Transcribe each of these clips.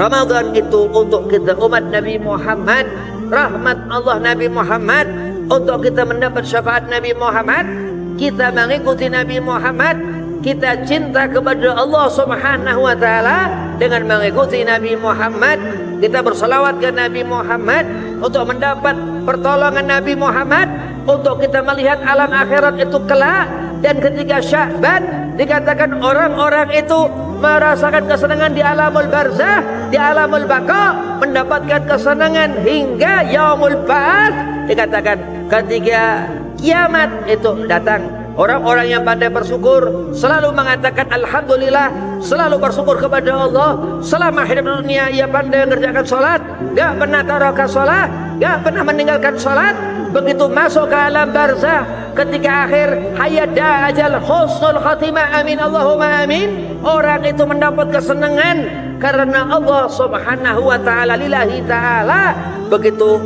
Ramadan itu untuk kita umat Nabi Muhammad, rahmat Allah Nabi Muhammad, untuk kita mendapat syafaat Nabi Muhammad, kita mengikuti Nabi Muhammad, kita cinta kepada Allah Subhanahu wa taala dengan mengikuti Nabi Muhammad, kita berselawat ke Nabi Muhammad untuk mendapat pertolongan Nabi Muhammad, untuk kita melihat alam akhirat itu kelak. Dan ketika Sya'ban dikatakan orang-orang itu merasakan kesenangan di alamul barzah, di alamul baqa, mendapatkan kesenangan hingga yaumul ba'ats. Dikatakan ketika kiamat itu datang, orang-orang yang pandai bersyukur selalu mengatakan alhamdulillah, selalu bersyukur kepada Allah. Selama hidup di dunia ia pandai mengerjakan salat, gak pernah taroka salat, gak pernah meninggalkan salat. Begitu masuk ke alam barzah, ketika akhir hayat ajal husnul khatimah, amin Allahumma amin, orang itu mendapat kesenangan karena Allah Subhanahu wa taala, lillahi taala. Begitu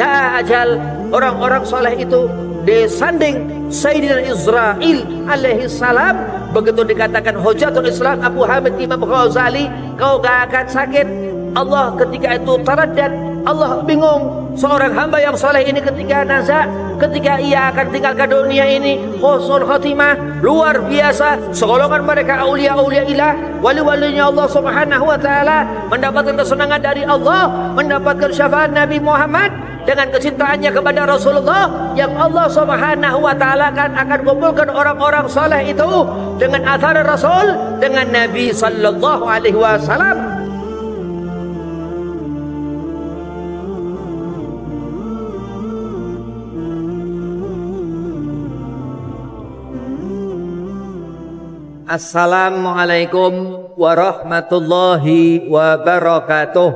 ajal, orang-orang soleh itu disanding Sayyidina Israil alaihi salam. Begitu dikatakan Hujatul Islam Abu Hamid Imam Ghazali, kau gak akan sakit. Allah ketika itu taraddad, Allah bingung, seorang hamba yang soleh ini ketika nazak, ketika ia akan tinggalkan dunia ini, husnul khatimah, luar biasa. Segolongan mereka aulia-aulia ilah, wali-walinya Allah Subhanahu wa taala, mendapatkan kesenangan dari Allah, mendapatkan syafaat Nabi Muhammad dengan kecintaannya kepada Rasulullah, yang Allah Subhanahu wa taala akan kumpulkan orang-orang soleh itu dengan athar Rasul, dengan Nabi sallallahu alaihi wasallam. Assalamualaikum warahmatullahi wabarakatuh.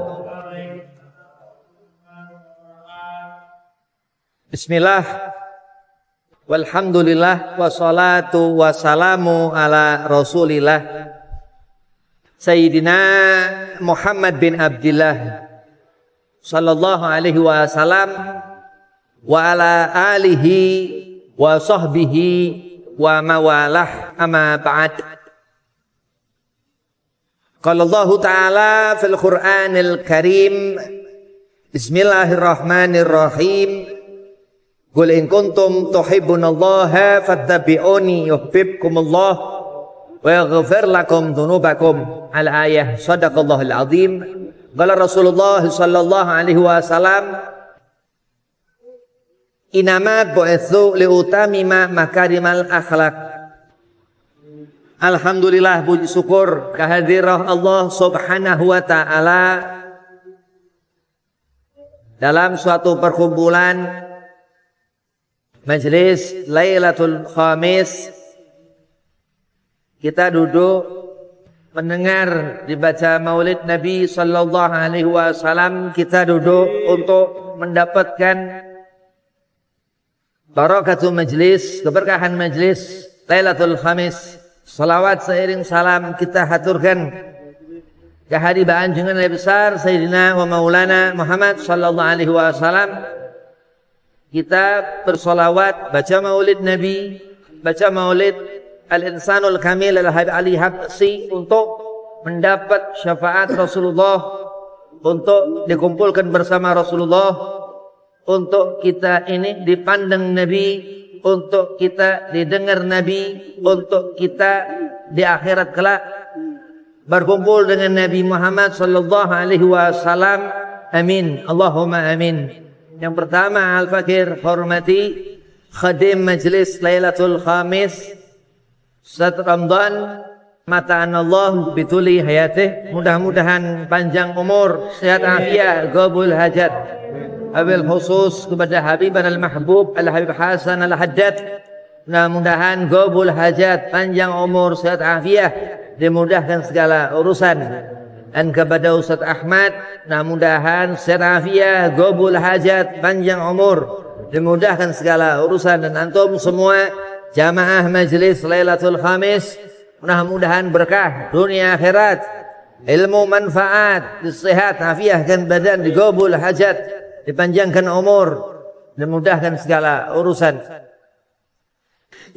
Bismillah, walhamdulillah, wassalatu wassalamu ala rasulillah Sayyidina Muhammad bin Abdillah sallallahu alaihi wasallam wa ala alihi wa sahbihi wa mawalah, amma ba'd. Qala Allah Ta'ala fil Qur'anil Karim, Bismillahirrahmanirrahim, Qul in kuntum tuhibbunallaha fattabi'uni yuhibbukumullah wa yaghfir lakum dzunubakum. Al-ayah. Shadaqallahul azim. Qala Rasulullah sallallahu alaihi wasallam, inama bu'itsu liutamima makarimal akhlak. Alhamdulillah, puji syukur kehadiran Allah Subhanahu wa taala dalam suatu perkumpulan majelis Lailatul Khamis. Kita duduk mendengar dibaca Maulid Nabi sallallahu alaihi wasallam. Kita duduk untuk mendapatkan barakatul majlis, keberkahan majlis Lailatul Khamis. Salawat seiring salam kita haturkan kehadiran junjungan Nabi besar Sayyidina wa Maulana Muhammad sallallahu alaihi wasallam. Kita bersolawat, baca Maulid Nabi, baca Maulid Al-Insanul Kamil Al-Habib Ali Habsi, untuk mendapat syafaat Rasulullah, untuk dikumpulkan bersama Rasulullah, untuk kita ini dipandang Nabi, untuk kita didengar Nabi, untuk kita di akhirat kelak berkumpul dengan Nabi Muhammad sallallahu alaihi wasallam. Amin. Allahumma amin. Yang pertama, Al-Fakir hormati khadim majlis Lailatul Khamis Ustaz Ramadan, mataan Allah bituli hayatih, mudah-mudahan panjang umur, sehat afiat, qabul hajat. Wabil khusus kepada Habiban al-Mahbub Al-Habib Hasan Al-Haddad, mudah-mudahan qabul hajat, panjang umur, sehat afiat, dimudahkan segala urusan. Dan kepada Ustaz Ahmad, mudah-mudahan sehat afiat, qabul hajat, panjang umur, dimudahkan segala urusan. Dan antum semua jamaah majlis Lailatul Khamis, mudah-mudahan berkah dunia akhirat, ilmu manfaat, sehat afiat kan badan, digobul hajat, dipanjangkan umur, dimudahkan segala urusan.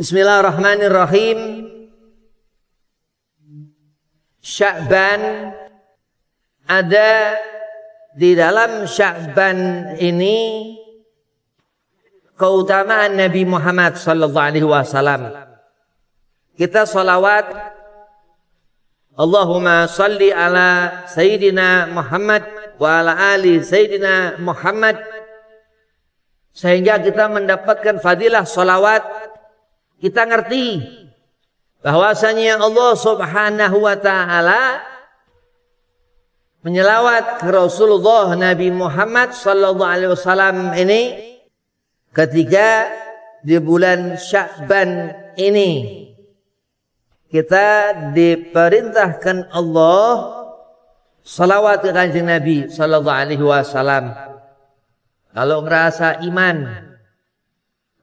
Bismillahirrahmanirrahim. Sya'ban ada di dalam Sya'ban ini keutamaan Nabi Muhammad sallallahu alaihi wasallam. Kita salawat Allahumma salli ala Sayyidina Muhammad wa ala ali Sayyidina Muhammad, sehingga kita mendapatkan fadilah salawat. Kita ngerti bahwasanya Allah Subhanahu wa taala menyelawat ke Rasulullah Nabi Muhammad sallallahu alaihi wasallam ini ketika di bulan Sya'ban ini. Kita diperintahkan Allah salawat ke Kanjeng Nabi sallallahu alaihi wasallam. Kalau ngerasa iman,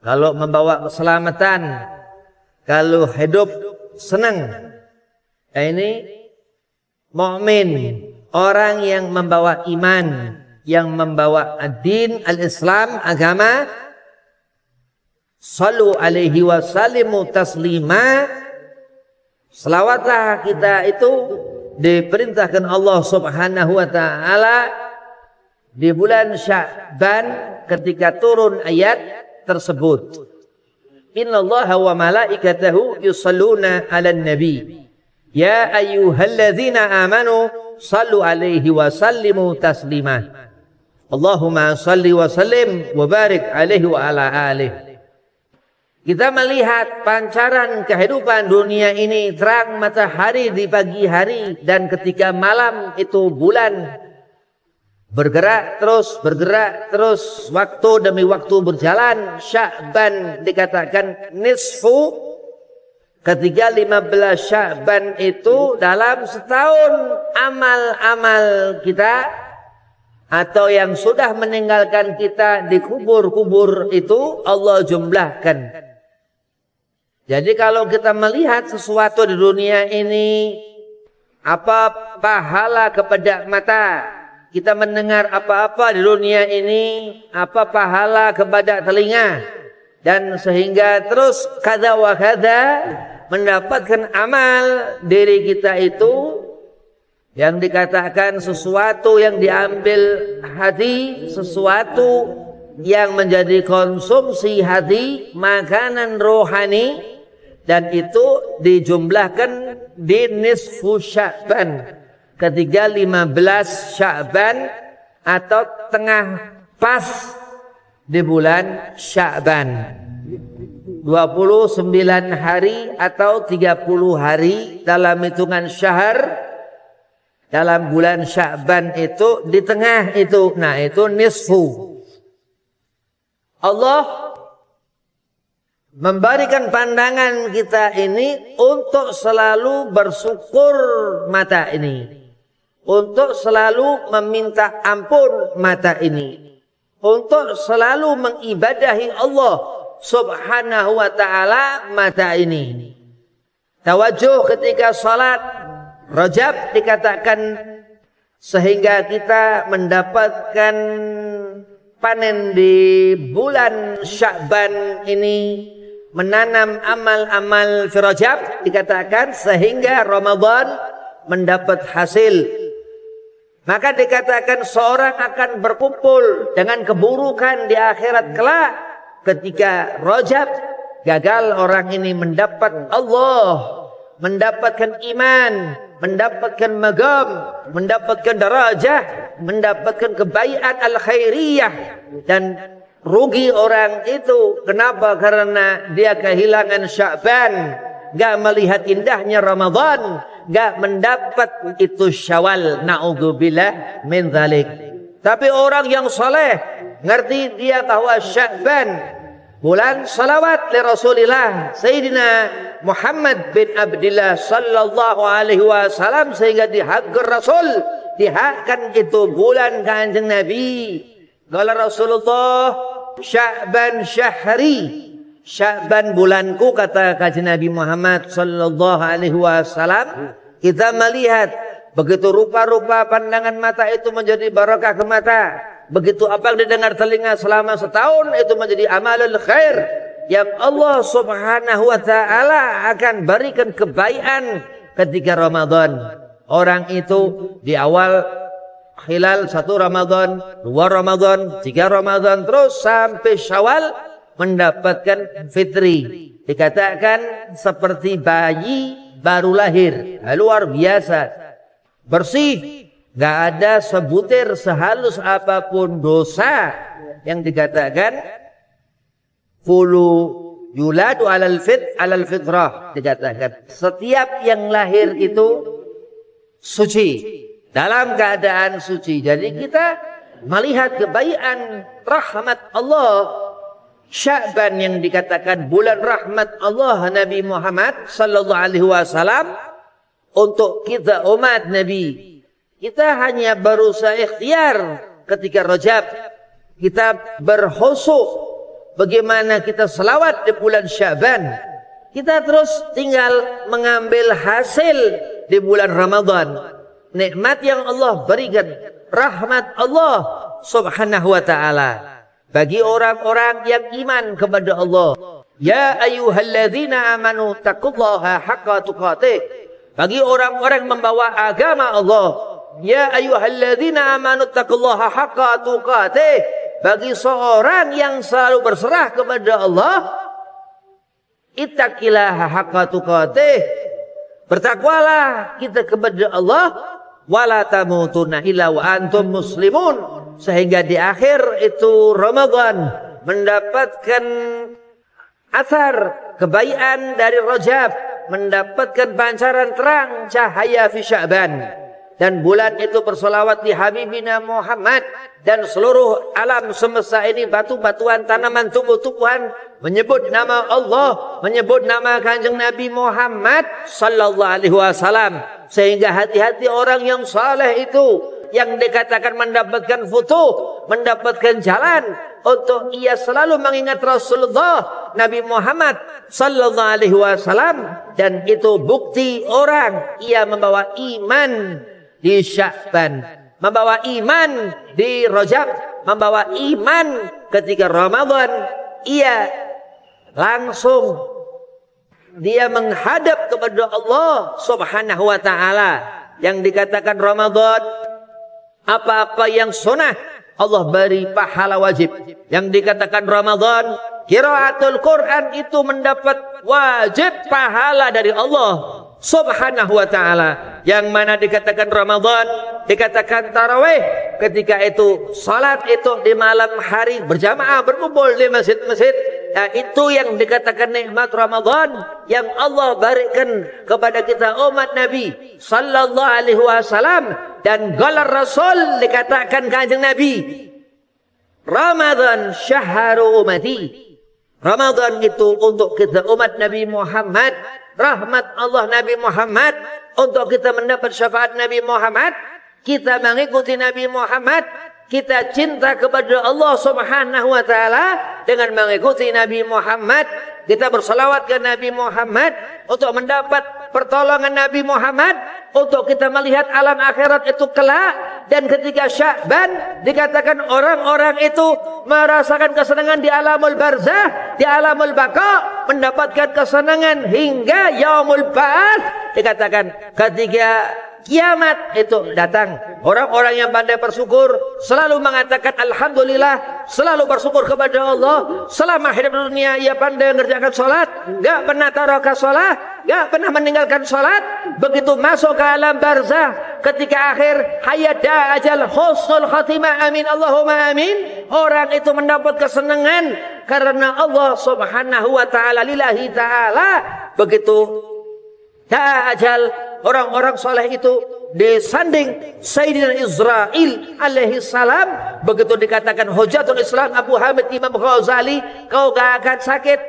kalau membawa keselamatan, kalau hidup senang, ini mukmin, orang yang membawa iman, yang membawa ad-din al-Islam, agama. Sallu alaihi wa sallimu taslima. Selawatlah kita itu diperintahkan Allah Subhanahu wa taala di bulan Sya'ban ketika turun ayat tersebut. Innallaha wa malaikatahu yusalluna 'alan nabi. Ya ayyuhalladzina amanu sallu alaihi wa sallimu taslima. Allahumma salli wa sallim wa barik alaihi wa ala alihi. Kita melihat pancaran kehidupan dunia ini, terang matahari di pagi hari, dan ketika malam itu bulan bergerak terus, waktu demi waktu berjalan. Sya'ban dikatakan nisfu, ketika 15 Sya'ban itu dalam setahun amal-amal kita atau yang sudah meninggalkan kita di kubur-kubur itu Allah jumlahkan. Jadi kalau kita melihat sesuatu di dunia ini, apa pahala kepada mata, kita mendengar apa-apa di dunia ini, apa pahala kepada telinga, dan sehingga terus kada wa kada mendapatkan amal diri kita itu yang dikatakan sesuatu yang diambil hati, sesuatu yang menjadi konsumsi hati, makanan rohani. Dan itu dijumlahkan di nisfu Sya'ban, ketika 15 Sya'ban atau tengah pas di bulan Sya'ban. 29 hari atau 30 hari dalam hitungan syahr dalam bulan Sya'ban itu di tengah itu. Nah, itu nisfu. Allah memberikan pandangan kita ini untuk selalu bersyukur mata ini, untuk selalu meminta ampun mata ini, untuk selalu mengibadahi Allah Subhanahu wa taala mata ini. Tawajuh ketika salat Rajab dikatakan sehingga kita mendapatkan panen di bulan Sya'ban ini, menanam amal-amal fi Rajab dikatakan sehingga Ramadan mendapat hasil. Maka dikatakan seorang akan berkumpul dengan keburukan di akhirat kelak ketika Rajab gagal. Orang ini mendapat Allah, mendapatkan iman, mendapatkan magam, mendapatkan darajah, mendapatkan kebaikan al-khairiyah, dan rugi orang itu. Kenapa? Karena dia kehilangan Sya'ban, gak melihat indahnya Ramadan, gak mendapat itu Syawal. Na'udzubillah min dzalik. Tapi orang yang saleh ngerti dia bahwa Sya'ban bulan salawat li Rasulillah Sayyidina Muhammad bin Abdillah sallallahu alaihi wasallam, sehingga dihakkan Rasul, dihakkan itu bulan Kanjeng Nabi. Qala Rasulullah, Sya'ban syahri, Sya'ban bulanku, kata Kanjeng Nabi Muhammad sallallahu alaihi wasallam. Kita melihat begitu rupa-rupa pandangan mata itu menjadi barakah ke mata. Begitu apa yang didengar telinga selama setahun itu menjadi amalul khair yang Allah Subhanahu wa taala akan berikan kebaikan ketika Ramadan. Orang itu di awal hilal 1 Ramadan, 2 Ramadan, 3 Ramadan, terus sampai Syawal mendapatkan fitri. Dikatakan seperti bayi baru lahir. Luar biasa. Bersih. Gak ada sebutir sehalus apapun dosa. Yang dikatakan Fulu yuladu alal fitrah. Dikatakan setiap yang lahir itu suci, dalam keadaan suci. Jadi kita melihat kebaikan rahmat Allah. Sya'ban yang dikatakan bulan rahmat Allah Nabi Muhammad sallallahu alaihi wasallam, untuk kita umat Nabi, kita hanya berusaha ikhtiar ketika Rajab. Kita berhusu bagaimana kita selawat di bulan Sya'ban. Kita terus tinggal mengambil hasil di bulan Ramadan. Nikmat yang Allah berikan, rahmat Allah subhanahu wa ta'ala bagi orang-orang yang iman kepada Allah. Ya ayyuhalladzina amanu taqullaha haqqa tuqatih. Bagi orang-orang membawa agama Allah. Ya ayyuhalladzina amanu taqullaha haqqa tuqatih. Bagi seorang yang selalu berserah kepada Allah, ittaqillaha haqqa tuqatih. Bertakwalah kita kepada Allah, wala tamutunna illa wa antum muslimun. Sehingga di akhir itu Ramadan mendapatkan asar kebaikan dari Rajab, mendapatkan pancaran terang cahaya fi Sya'ban. Dan bulan itu bersolawat di Habibina Muhammad, dan seluruh alam semesta ini, batu-batuan, tanaman, tumbuh-tumbuhan menyebut nama Allah, menyebut nama Kanjeng Nabi Muhammad sallallahu alaihi wasallam. Sehingga hati-hati orang yang saleh itu, yang dikatakan mendapatkan futuh, mendapatkan jalan, untuk ia selalu mengingat Rasulullah Nabi Muhammad sallallahu alaihi wasallam. Dan itu bukti orang ia membawa iman di Sya'ban, membawa iman di Rajab, membawa iman ketika Ramadan. Ia langsung dia menghadap kepada Allah subhanahu wa ta'ala. Yang dikatakan Ramadan, apa-apa yang sunnah Allah beri pahala wajib. Yang dikatakan Ramadan, qiraatul Quran itu mendapat wajib pahala dari Allah subhanahu wa ta'ala. Yang mana dikatakan Ramadan, dikatakan tarawih, ketika itu salat itu di malam hari berjamaah berkumpul di masjid-masjid. Nah, itu yang dikatakan nikmat Ramadan yang Allah berikan kepada kita umat Nabi sallallahu alaihi wasallam. Dan galar Rasul, dikatakan Kanjeng Nabi, Ramadan syahru umati. Ramadan itu untuk kita umat Nabi Muhammad, rahmat Allah Nabi Muhammad, untuk kita mendapat syafaat Nabi Muhammad, kita mengikuti Nabi Muhammad, kita cinta kepada Allah subhanahu wa ta'ala dengan mengikuti Nabi Muhammad. Kita bersalawat ke Nabi Muhammad untuk mendapat pertolongan Nabi Muhammad, untuk kita melihat alam akhirat itu kelak. Dan ketika Sya'ban dikatakan orang-orang itu merasakan kesenangan di alamul barzah, di alamul baqa, mendapatkan kesenangan hingga yaumul ba'ats. Dikatakan ketika kiamat itu datang, orang-orang yang pandai bersyukur selalu mengatakan alhamdulillah, selalu bersyukur kepada Allah. Selama hidup dunia ia pandai mengerjakan salat, enggak pernah taroka salat, enggak pernah meninggalkan salat. Begitu masuk ke alam barzah, ketika akhir hayata ajal husnul khatimah, amin Allahumma amin, orang itu mendapat kesenangan karena Allah subhanahu wa ta'ala, lillahi ta'ala. Begitu ajal, orang-orang soleh itu disanding Sayyidina Israel alaihi salam. Begitu dikatakan Hujatul Islam Abu Hamid Imam Ghazali, kau gak akan sakit.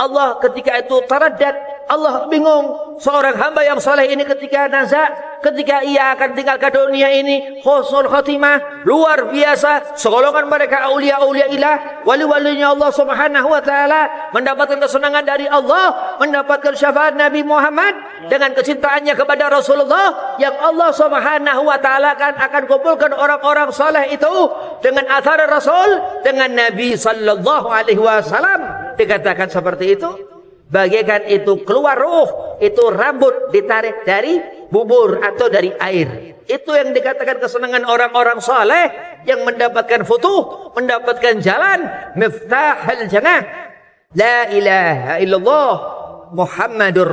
Allah ketika itu taraddad, Allah bingung. Seorang hamba yang soleh ini ketika nazak, ketika ia akan tinggalkan dunia ini, husnul khatimah, luar biasa. Segolongan mereka aulia-aulia ilah, wali-walinya Allah subhanahu wa ta'ala, mendapatkan kesenangan dari Allah, mendapatkan syafaat Nabi Muhammad dengan kecintaannya kepada Rasulullah, yang Allah subhanahu wa ta'ala akan kumpulkan orang-orang soleh itu dengan athar Rasul, dengan Nabi sallallahu alaihi wasallam. Dikatakan seperti itu, bagaikan itu keluar ruh, itu rambut ditarik dari bubur atau dari air. Itu yang dikatakan kesenangan orang-orang saleh yang mendapatkan futuh, mendapatkan jalan, miftahul jannah. La ilaha illallah Muhammadur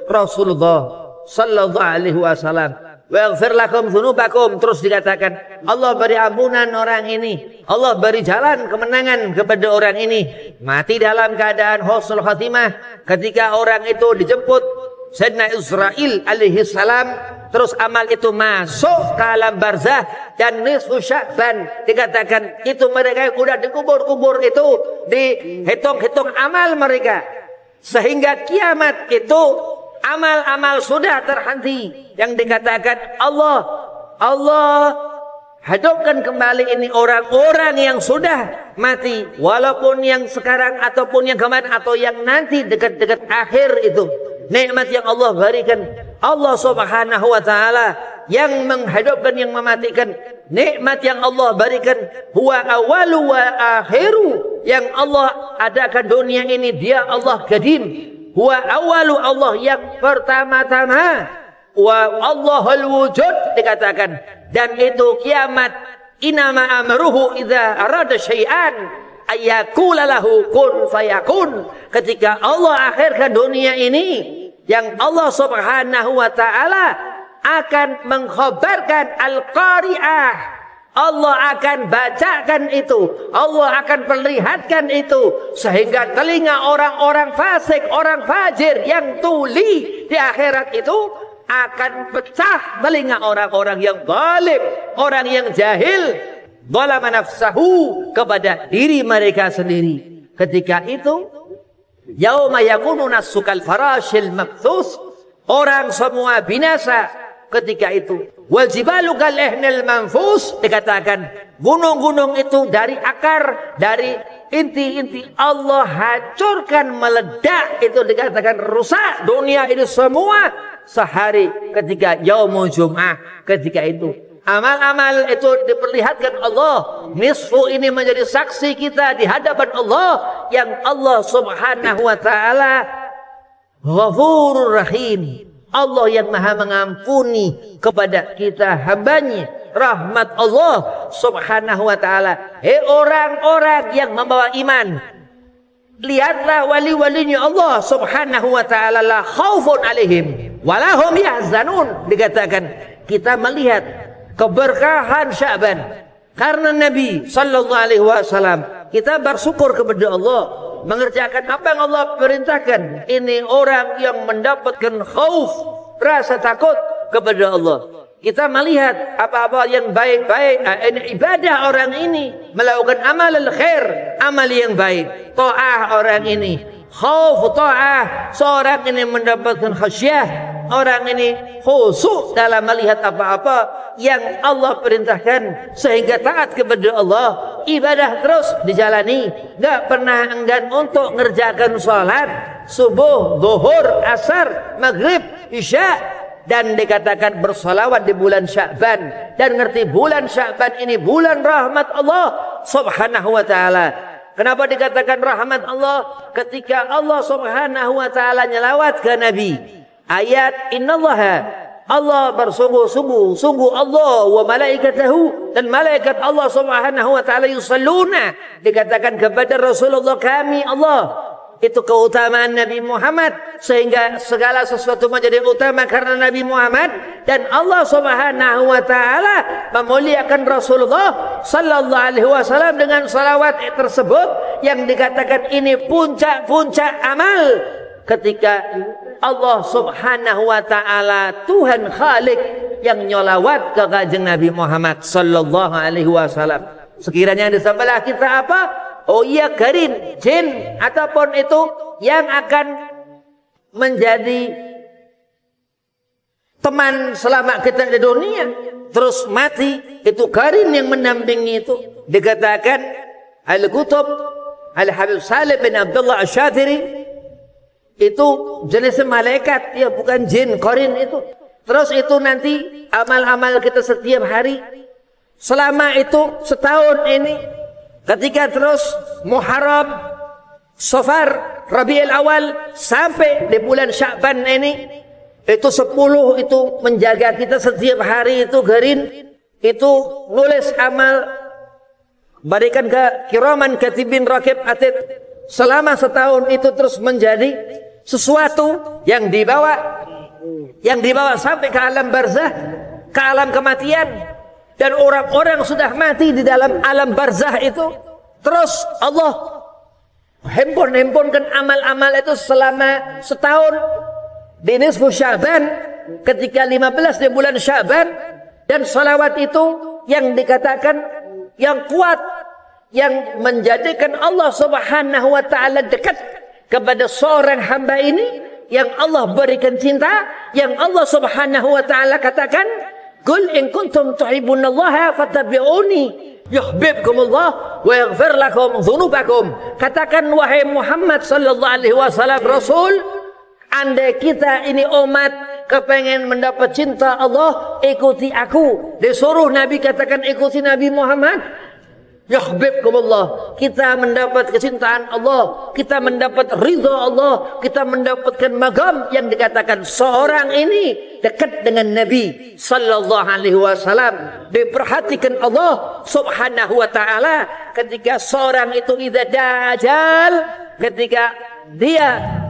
Rasulullah sallallahu alaihi wasallam. Waghfir lakum dzunubakum, terus dikatakan Allah beri ampunan orang ini, Allah beri jalan kemenangan kepada orang ini. Mati dalam keadaan husnul khatimah. Ketika orang itu dijemput Sayyidina Israil alaihi salam, terus amal itu masuk ke alam barzah, dan nisfu Sya'ban dikatakan itu mereka yang sudah dikubur-kubur itu dihitung-hitung amal mereka, sehingga kiamat itu amal-amal sudah terhenti. Yang dikatakan Allah hidupkan kembali ini orang-orang yang sudah mati, walaupun yang sekarang ataupun yang kemarin atau yang nanti dekat-dekat akhir itu. Nikmat yang Allah berikan, Allah subhanahu wa ta'ala yang menghidupkan, yang mematikan. Nikmat yang Allah berikan, huwa awalu wa akhiru, yang Allah adakan dunia ini, dia Allah qadim. Huwa awalu, Allah yang pertama-tama, wa Allahul wujud dikatakan. Dan itu kiamat, inama amruhu idza arada syai'an ayyakula lahu kun fayakun. Ketika Allah akhirkan dunia ini, yang Allah subhanahu wa ta'ala akan mengkhabarkan al-qari'ah, Allah akan bacakan itu, Allah akan perlihatkan itu, sehingga telinga orang-orang fasik, orang fajir yang tuli di akhirat itu akan pecah telinga orang-orang yang zalim, orang yang jahil, zalama nafsahu, kepada diri mereka sendiri. Ketika itu yauma yakunu nasukal farashil mabthus, orang semua binasa ketika itu. Wal jibalu kal ihnil manfus, dikatakan gunung-gunung itu dari akar, dari inti-inti Allah hancurkan, meledak, itu dikatakan rusak dunia ini semua sehari ketika yaumul jum'ah. Ketika itu amal-amal itu diperlihatkan Allah. Nisfu ini menjadi saksi kita di hadapan Allah, yang Allah subhanahu wa ta'ala Ghafurur Rahim, Allah yang maha mengampuni kepada kita hambanya. Rahmat Allah subhanahu wa ta'ala. Hei orang-orang yang membawa iman, lihatlah wali-walinya Allah subhanahu wa ta'ala, la khaufun alaihim walahum yahzanun. Dikatakan kita melihat keberkahan Sya'ban karena Nabi sallallahu alaihi wasallam, kita bersyukur kepada Allah, mengerjakan apa yang Allah perintahkan. Ini orang yang mendapatkan khauf, rasa takut kepada Allah. Kita melihat apa-apa yang baik-baik, ibadah orang ini, melakukan amal al-khair, amal yang baik, ta'ah orang ini, khauf ta'ah, seorang ini mendapatkan khasyah, orang ini khusyuk dalam melihat apa-apa yang Allah perintahkan, sehingga taat kepada Allah, ibadah terus dijalani, gak pernah enggan untuk ngerjakan salat subuh, zuhur, asar, maghrib, isya. Dan dikatakan bersalawat di bulan Sya'ban, dan ngerti bulan Sya'ban ini bulan rahmat Allah subhanahu wa ta'ala. Kenapa dikatakan rahmat Allah? Ketika Allah subhanahu wa ta'ala nyelawat ke Nabi, ayat innallaha, Allah bersungguh-sungguh, sungguh Allah wa malaikatahu, dan malaikat Allah subhanahu wa ta'ala yusalluna, dikatakan kepada Rasulullah kami Allah. Itu keutamaan Nabi Muhammad, sehingga segala sesuatu menjadi utama karena Nabi Muhammad. Dan Allah subhanahu wa ta'ala memuliakan Rasulullah sallallahu alaihi wasallam dengan salawat tersebut, yang dikatakan ini puncak-puncak amal. Ketika Allah subhanahu wa ta'ala, Tuhan Khalik, yang nyolawat ke kanjeng Nabi Muhammad sallallahu alaihi wasallam, sekiranya di sebelah kita apa? Oh iya, karin, jin, ataupun itu yang akan menjadi teman selama kita di dunia, terus mati, itu karin yang mendampingi itu. Dikatakan Al-Qutub Al-Habib Salih bin Abdullah Asy-Syadhili, itu jenis malaikat, ya bukan jin, karin itu. Terus itu nanti amal-amal kita setiap hari selama itu setahun ini, ketika terus Muharram, Safar, Rabiul Awal sampai di bulan Sya'ban ini, Itu 10 itu menjaga kita setiap hari itu gerin. Itu nulis amal. Berikan ke kiraman katibin rakib atid. Selama setahun itu terus menjadi sesuatu yang dibawa sampai ke alam barzah, ke alam kematian. Dan orang-orang sudah mati di dalam alam barzah itu. Terus Allah hempon-hemponkan amal-amal itu selama setahun. Di nisfu Sya'ban, ketika 15 di bulan Sya'ban, dan salawat itu yang dikatakan yang kuat, yang menjadikan Allah Subhanahu wa ta'ala dekat kepada seorang hamba ini, yang Allah berikan cinta, yang Allah Subhanahu wa ta'ala katakan, "Qul in kuntum tuhibbunallaha fattabi'uni yuhibbukumullah wa yaghfir lakum dzunubakum." Katakan wahai Muhammad sallallahu alaihi wasallam Rasul, andai kita ini umat kepengen mendapat cinta Allah, ikuti aku. Disuruh Nabi katakan ikuti Nabi Muhammad. Yuhibbukumullah. Kita mendapat kecintaan Allah, kita mendapat ridha Allah, kita mendapatkan magam yang dikatakan seorang ini dekat dengan Nabi sallallahu alaihi wasallam. Diperhatikan Allah Subhanahu wa taala ketika seorang itu idza dajal, ketika dia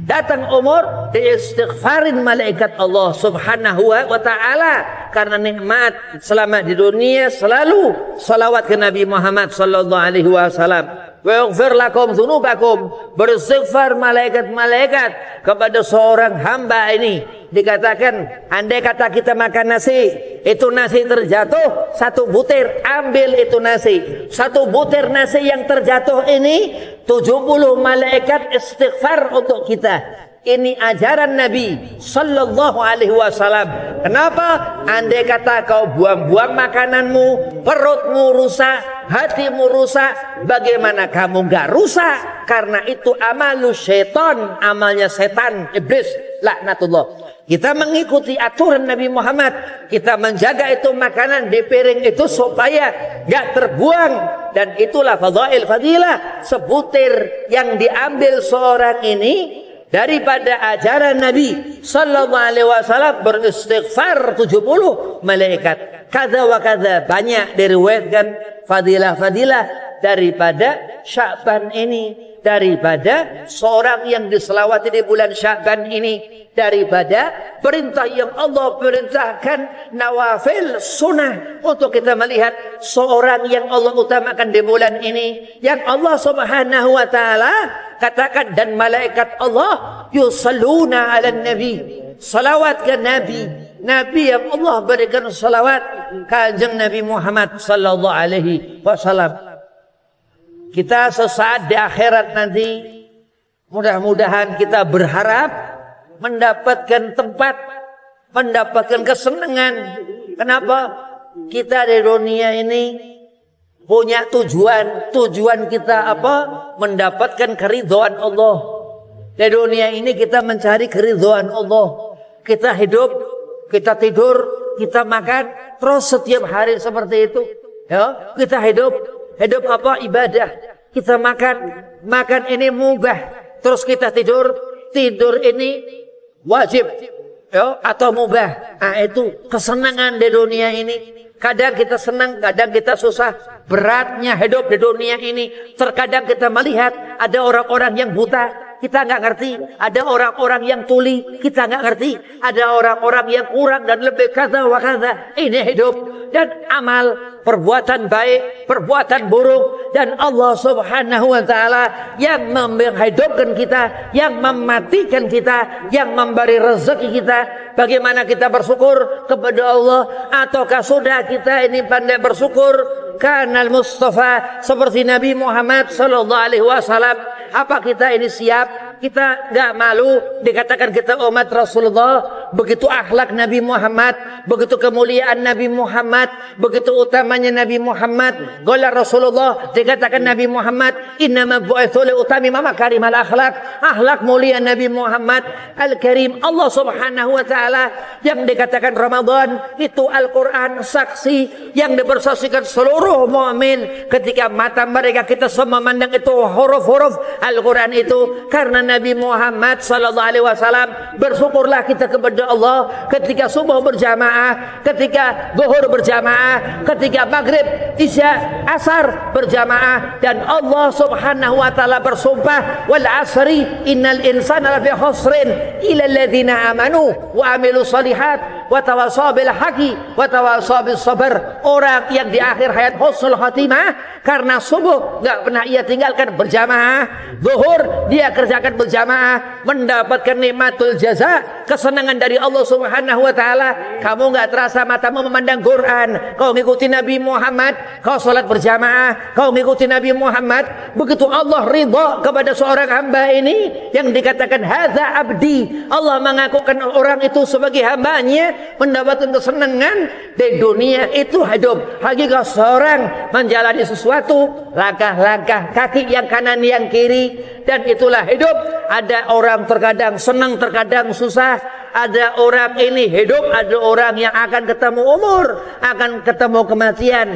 datang umur, diistighfarin malaikat Allah Subhanahu wa ta'ala karena nikmat selama di dunia selalu salawat ke Nabi Muhammad sallallahu alaihi wasallam. Wa yaghfir lakum dzunubakum, beristighfar malaikat-malaikat kepada seorang hamba ini. Dikatakan andai kata kita makan nasi, itu nasi terjatuh satu butir, ambil itu nasi. Satu butir nasi yang terjatuh ini 70 malaikat istighfar untuk kita. Ini ajaran Nabi sallallahu alaihi wasallam. Kenapa? Andai kata kau buang-buang makananmu, perutmu rusak, hatimu rusak, bagaimana kamu gak rusak? Karena itu amalu syaitan, amalnya setan, iblis, laknatullah. Kita mengikuti aturan Nabi Muhammad, kita menjaga itu makanan di piring itu supaya gak terbuang. Dan itulah fadilah sebutir yang diambil seorang ini daripada ajaran Nabi sallallahu alaihi wasallam, beristighfar 70 malaikat. Kada wa kada, banyak diriwayatkan fadilah-fadilah daripada Sya'ban ini, daripada seorang yang diselawati di bulan Sya'ban ini, daripada perintah yang Allah perintahkan, nawafil sunnah, untuk kita melihat seorang yang Allah utamakan di bulan ini, yang Allah Subhanahu wa ta'ala katakan, dan malaikat Allah yusalluna ala nabi, salawat ke Nabi, Nabi yang Allah berikan salawat, kanjeng Nabi Muhammad sallallahu alaihi wasallam. Kita sesaat di akhirat nanti, mudah-mudahan kita berharap mendapatkan tempat, mendapatkan kesenangan. Kenapa? Kita di dunia ini punya tujuan. Tujuan kita apa? Mendapatkan keridhaan Allah. Di dunia ini kita mencari keridhaan Allah. Kita hidup, kita tidur, kita makan, terus setiap hari seperti itu. Ya, kita hidup apa? Ibadah. Kita makan ini mubah. Terus kita tidur ini wajib, ya, atau mubah. Nah, itu kesenangan di dunia ini. Kadang kita senang, kadang kita susah. Beratnya hidup di dunia ini. Terkadang kita melihat ada orang-orang yang buta, kita nggak ngerti. Ada orang-orang yang tuli, kita nggak ngerti. Ada orang-orang yang kurang dan lebih kata wa kata. Ini hidup dan amal, perbuatan baik, perbuatan buruk, dan Allah Subhanahu wa ta'ala yang menghidupkan kita, yang mematikan kita, yang memberi rezeki kita. Bagaimana kita bersyukur kepada Allah? Ataukah sudah kita ini pandai bersyukur karena Mustafa seperti Nabi Muhammad sallallahu alaihi wasallam? Apa kita ini siap? Kita nggak malu dikatakan kita umat Rasulullah? begitu akhlak Nabi Muhammad, begitu kemuliaan Nabi Muhammad, begitu utamanya Nabi Muhammad. Qala Rasulullah, dikatakan Nabi Muhammad, innama bu'itsu li utammima makarimal akhlak. Akhlak mulia Nabi Muhammad Al-Karim. Allah Subhanahu wa taala yang dikatakan Ramadan itu Al-Qur'an saksi yang dipersaksikan seluruh mukmin ketika mata mereka kita semua memandang itu huruf-huruf Al-Qur'an itu karena Nabi Muhammad sallallahu alaihi wasallam. Bersyukurlah kita kepada Allah ketika subuh berjamaah, ketika zuhur berjamaah, ketika maghrib, isya, asar berjamaah, dan Allah Subhanahu wa taala bersumpah wal asri innal insana lafi khusrin illa alladziina amanu wa amilus shalihat wa tawassaw bil haqqi wa tawassaw bis sabr. Orang yang di akhir hayat husnul khatimah karena subuh enggak pernah ia tinggalkan berjamaah, zuhur dia kerjakan berjamaah, mendapatkan nikmatul jaza, kesenangan dari Allah Subhanahu wa taala. Kamu enggak terasa matamu memandang Quran, kau ngikuti Nabi Muhammad, kau salat berjamaah, kau ngikuti Nabi Muhammad. Begitu Allah ridha kepada seorang hamba ini yang dikatakan hadza abdi, Allah mengakukan orang itu sebagai hambanya, mendapatkan kesenangan di dunia itu hidup. Hakikat seorang menjalani sesuatu, langkah-langkah kaki yang kanan yang kiri, dan itulah hidup. Ada orang terkadang senang, terkadang susah. Ada orang ini hidup, ada orang yang akan ketemu umur, akan ketemu kematian.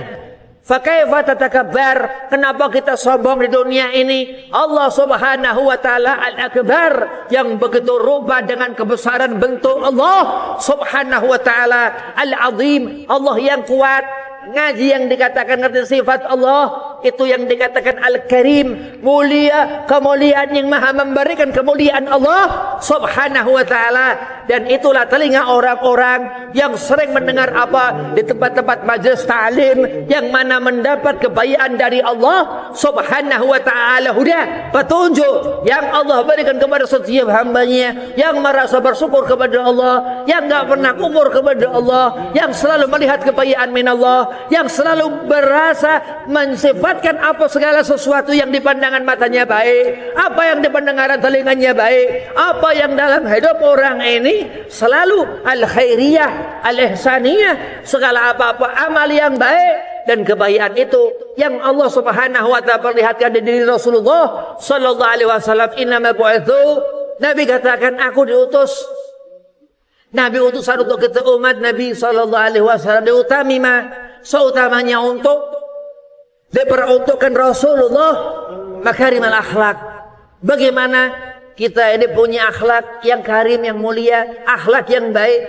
Fakaifa tatakabbar, kenapa kita sombong di dunia ini? Allah Subhanahu wa taala Al-Akbar yang begitu rupa dengan kebesaran bentuk Allah Subhanahu wa taala Al-Azim, Allah yang kuat. Ngaji yang dikatakan ngerti sifat Allah itu yang dikatakan Al-Karim, mulia, kemuliaan yang maha memberikan kemuliaan Allah Subhanahu wa taala. Dan itulah telinga orang-orang yang sering mendengar apa di tempat-tempat majelis ta'lim yang mana mendapat kebaikan dari Allah Subhanahu wa taala, huda, petunjuk yang Allah berikan kepada setiap hambanya yang merasa bersyukur kepada Allah, yang enggak pernah kufur kepada Allah, yang selalu melihat kebaikan min Allah, yang selalu berasa mensifatkan apa segala sesuatu yang dipandangan matanya baik, apa yang dipendengaran telinganya baik, apa yang dalam hidup orang ini selalu al-khairiyah, al-ihsaniyah, segala apa-apa amal yang baik dan kebaikan itu yang Allah Subhanahu wa taala perlihatkan di diri Rasulullah sallallahu alaihi wasallam. Innama bu'itsu, Nabi katakan aku diutus, Nabi utusan untuk kita umat Nabi sallallahu alaihi wasallam diutamima, seutamanya untuk diperuntukkan Rasulullah makarimal akhlak. Bagaimana kita ini punya akhlak yang karim, yang mulia, akhlak yang baik,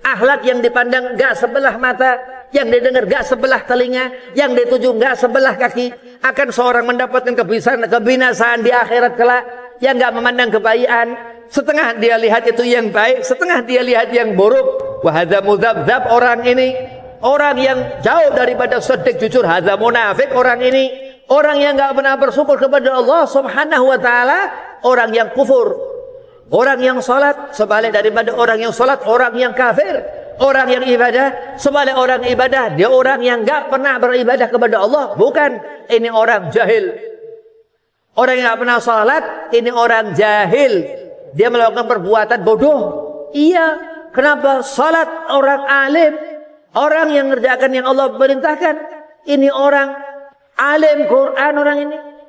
akhlak yang dipandang gak sebelah mata, yang didengar gak sebelah telinga, yang dituju gak sebelah kaki, akan seorang mendapatkan kebinasaan di akhirat kelak, yang gak memandang kebaikan. Setengah dia lihat itu yang baik, setengah dia lihat yang buruk. Wahada mudzabdzab, orang ini orang yang jauh daripada sedek jujur. Hadza munafik, orang ini orang yang enggak pernah bersyukur kepada Allah Subhanahu wa taala, orang yang kufur. Orang yang salat sebalik daripada orang yang salat, orang yang kafir. Orang yang ibadah sebalik orang ibadah, dia orang yang enggak pernah beribadah kepada Allah. Bukan, ini orang jahil. Orang yang enggak pernah salat, ini orang jahil. Dia melakukan perbuatan bodoh. Iya, kenapa? Salat orang alim, orang yang mengerjakan yang Allah perintahkan. Ini orang alim Quran,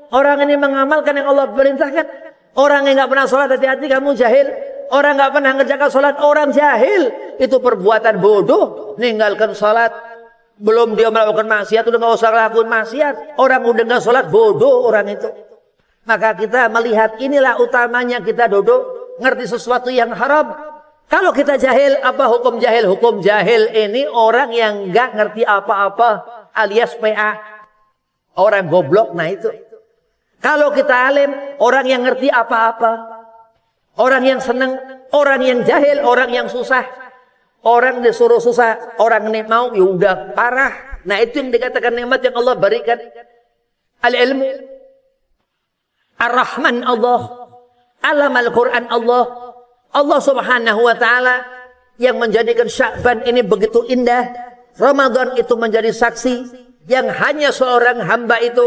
orang ini mengamalkan yang Allah perintahkan. Orang yang enggak pernah salat, hati-hati kamu jahil. Orang enggak pernah mengerjakan salat, orang jahil. Itu perbuatan bodoh, ninggalkan salat. Belum dia melakukan maksiat, udah enggak usah lakukan maksiat. Orang udah enggak salat, bodoh orang itu. Maka kita melihat inilah utamanya kita duduk ngerti sesuatu yang haram. Kalau kita jahil, apa hukum jahil? Hukum jahil ini orang yang enggak ngerti apa-apa, alias PA. Orang goblok, nah itu. Kalau kita alim, orang yang ngerti apa-apa. Orang yang senang, orang yang jahil, orang yang susah. Orang disuruh susah, orang ini mau, ya udah parah. Nah itu yang dikatakan nikmat yang Allah berikan. Al-ilmu. Ar-Rahman Allah, alam Al-Quran Allah, Allah Subhanahu wa ta'ala yang menjadikan Sya'ban ini begitu indah. Ramadan itu menjadi saksi yang hanya seorang hamba itu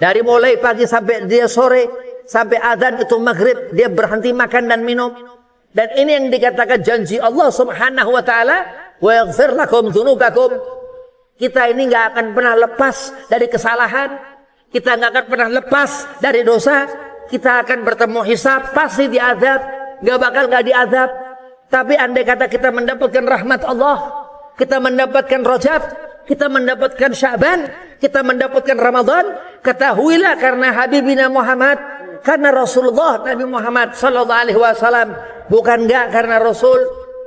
dari mulai pagi sampai dia sore, sampai adzan itu maghrib, dia berhenti makan dan minum. Dan ini yang dikatakan janji Allah Subhanahu wa taala, wa yaghfir lakum dzunubakum. Kita ini enggak akan pernah lepas dari kesalahan, kita enggak akan pernah lepas dari dosa, kita akan bertemu hisab, pasti diazab, enggak bakal enggak diazab. Tapi andai kata kita mendapatkan rahmat Allah, kita mendapatkan Rajab, kita mendapatkan Sya'ban, kita mendapatkan Ramadan, ketahuilah karena Habibina Muhammad, karena Rasulullah Nabi Muhammad sallallahu alaihi wasallam, bukan enggak karena Rasul.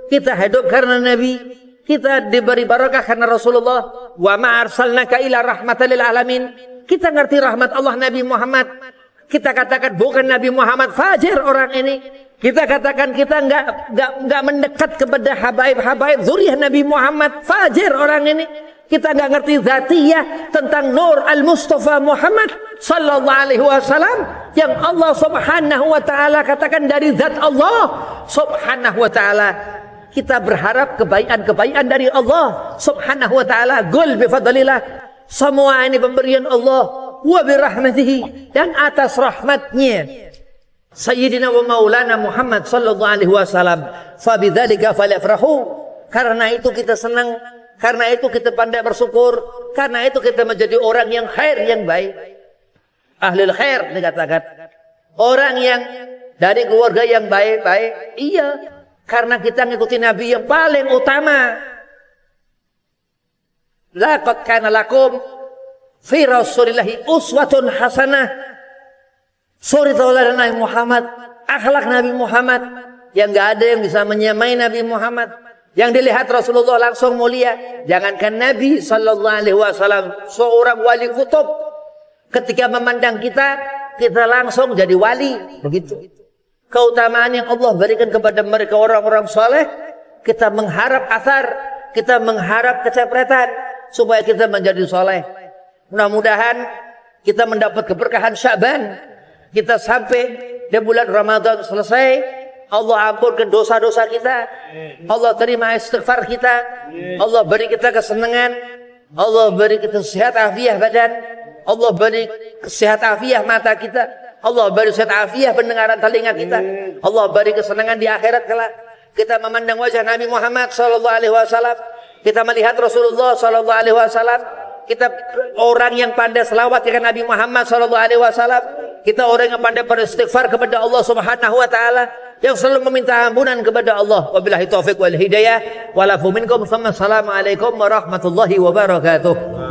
Kita hidup karena Nabi, kita diberi barakah karena Rasulullah. Wa ma arsalnaka ila rahmatan lil alamin. Kita ngerti rahmat Allah Nabi Muhammad. Kita katakan bukan Nabi Muhammad fajir orang ini. Kita katakan kita enggak mendekat kepada habaib zuriyah Nabi Muhammad, fajir orang ini. Kita enggak ngerti zatiyah tentang Nur Al-Mustafa Muhammad sallallahu alaihi wasallam yang Allah Subhanahu wa taala katakan dari zat Allah Subhanahu wa taala. Kita berharap kebaikan dari Allah Subhanahu wa taala. Qul bi fadlillah. Semua ini pemberian Allah wa bi rahmatihi, dan atas rahmatnya Sayyidina wa Maulana Muhammad sallallahu alaihi wasallam. Fa bidzalika falyafrahu. Karena itu kita senang, karena itu kita pandai bersyukur, karena itu kita menjadi orang yang khair, yang baik. Ahlul khair dikatakan orang yang dari keluarga yang baik-baik. Iya, karena kita ngikuti Nabi yang paling utama. Laqad kana lakum fi Rasulillahi uswatun hasanah. Suri tauladan Nabi Muhammad, akhlak Nabi Muhammad yang enggak ada yang bisa menyamai Nabi Muhammad. Yang dilihat Rasulullah langsung mulia. Jangankan Nabi sallallahu alaihi wasallam, seorang wali kutub ketika memandang kita langsung jadi wali. Begitu. Keutamaan yang Allah berikan kepada mereka orang-orang soleh, kita mengharap athar, kita mengharap kecepretan supaya kita menjadi soleh. Mudah-mudahan kita mendapat keberkahan Sya'ban. Kita sampai di bulan Ramadan selesai, Allah ampunkan dosa-dosa kita, Allah terima istighfar kita, Allah beri kita kesenangan, Allah beri kita sehat afiah badan, Allah beri sehat afiah mata kita, Allah beri sehat afiah pendengaran telinga kita, Allah beri kesenangan di akhirat kelak. Kita memandang wajah Nabi Muhammad sallallahu alaihi wasallam, kita melihat Rasulullah sallallahu alaihi wasallam, kita orang yang pandai selawat kepada Nabi Muhammad sallallahu alaihi wasallam. Kita orang yang pandai beristighfar kepada Allah Subhanahu wa taala, yang selalu meminta ampunan kepada Allah. Wabillahi taufiq wal hidayah. Walafu minkum. Assalamualaikum warahmatullahi wabarakatuh.